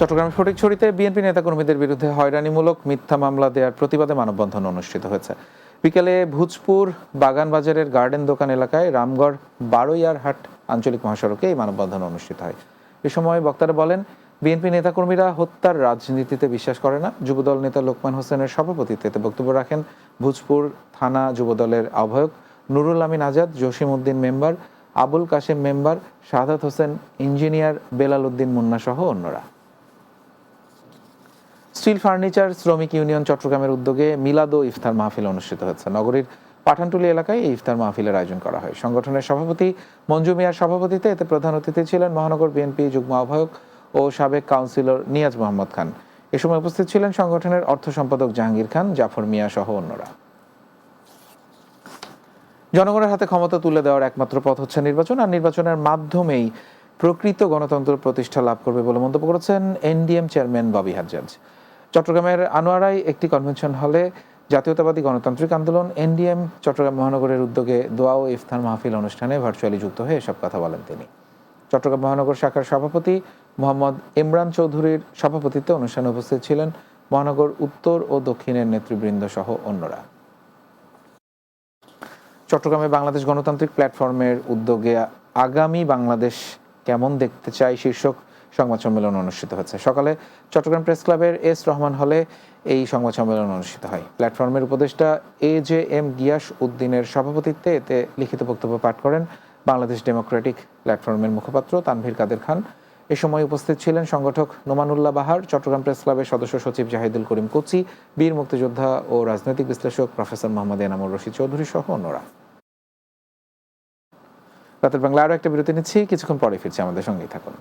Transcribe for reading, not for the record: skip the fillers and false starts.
চট্টগ্রামের ফটিকছড়িতে বিএনপি নেতাকর্মীদের বিরুদ্ধে হয়রানিমূলক মিথ্যা মামলা দেওয়ার প্রতিবাদে মানববন্ধন অনুষ্ঠিত হয়েছে। বিকেলে ভুজপুর বাগানবাজারের গার্ডেন দোকান এলাকায় রামগড় বারোইয়ারহাট আঞ্চলিক মহাসড়কে এই মানববন্ধন অনুষ্ঠিত হয়। এ সময় বক্তারা বলেন, বিএনপি নেতাকর্মীরা হত্যার রাজনীতিতে বিশ্বাস করে না। যুবদল নেতা লোকমান হোসেনের সভাপতিত্বে বক্তব্য রাখেন ভুজপুর থানা যুবদলের আহ্বায়ক Nurul Amin Azad, Jasim Uddin member, Abul Kashem member, Shahadat Hossain engineer, Belal Uddin Munna সহ অন্যরা। স্টিল ফার্নিচার শ্রমিক ইউনিয়ন চট্টগ্রামের উদ্যোগে মিলাদ ও ইফতার মাহফিল অনুষ্ঠিত হয়েছে। নগরীর পাঠানটুলি এলাকায় এই ইফতার মাহফিলের আয়োজন করা হয়। সংগঠনের সভাপতি মঞ্জু মিয়ার সভাপতিত্বে এতে প্রধান অতিথি ছিলেন মহানগর বিএনপি যুগ্ম আহ্বায়ক ও সাবেক কাউন্সিলর নিয়াজ মোহাম্মদ খান। এ সময় উপস্থিত ছিলেন সংগঠনের অর্থ সম্পাদক জাহাঙ্গীর খান, জাফর মিয়া সহ অন্যরা। জনগণের হাতে ক্ষমতা তুলে দেওয়ার একমাত্র পথ হচ্ছে নির্বাচন, আর নির্বাচনের মাধ্যমেই প্রকৃত গণতন্ত্র প্রতিষ্ঠা লাভ করবে বলে মন্তব্য করেছেন এনডিএম চেয়ারম্যান ববি হাজ্জাজ। চট্টগ্রামের আনোয়ারায় একটি কনভেনশন হলে জাতীয়তাবাদী গণতান্ত্রিক আন্দোলন এনডিএম চট্টগ্রাম মহানগরের উদ্যোগে দোয়া ও ইফতার মাহফিল অনুষ্ঠানে ভার্চুয়ালি যুক্ত হয়ে এসব কথা বলেন তিনি। চট্টগ্রাম মহানগর শাখার সভাপতি মোহাম্মদ ইমরান চৌধুরীর সভাপতিত্বে অনুষ্ঠানে উপস্থিত ছিলেন মহানগর উত্তর ও দক্ষিণের নেতৃবৃন্দ সহ অন্যরা। চট্টগ্রামে বাংলাদেশ গণতান্ত্রিক প্ল্যাটফর্মের উদ্যোগে আগামী বাংলাদেশ কেমন দেখতে চাই শীর্ষক সংবাদ সম্মেলন অনুষ্ঠিত হচ্ছে। সকালে চট্টগ্রাম প্রেস ক্লাবের এস রহমান হলে এই সংবাদ সম্মেলন অনুষ্ঠিত হয়। প্ল্যাটফর্মের উপদেষ্টা AJM গিয়াস উদ্দিনের সভাপতিত্বে এতে লিখিত বক্তব্য পাঠ করেন বাংলাদেশ ডেমোক্রেটিক প্ল্যাটফর্মের মুখপাত্র তানভীর কাদের খান। এ সময় উপস্থিত ছিলেন সংগঠক নোমানুল্লাহ বাহার, চট্টগ্রাম প্রেস ক্লাবের সদস্য সচিব জাহিদুল করিম কোচি, বীর মুক্তিযোদ্ধা ও রাজনৈতিক বিশ্লেষক প্রফেসর মোহাম্মদ এনামুর রশিদ চৌধুরী সহ অন্যরা। রাতের বাংলা আরও একটা বিরতি নিচ্ছি, কিছুক্ষণ পরে ফিরছি, আমাদের সঙ্গেই থাকুন।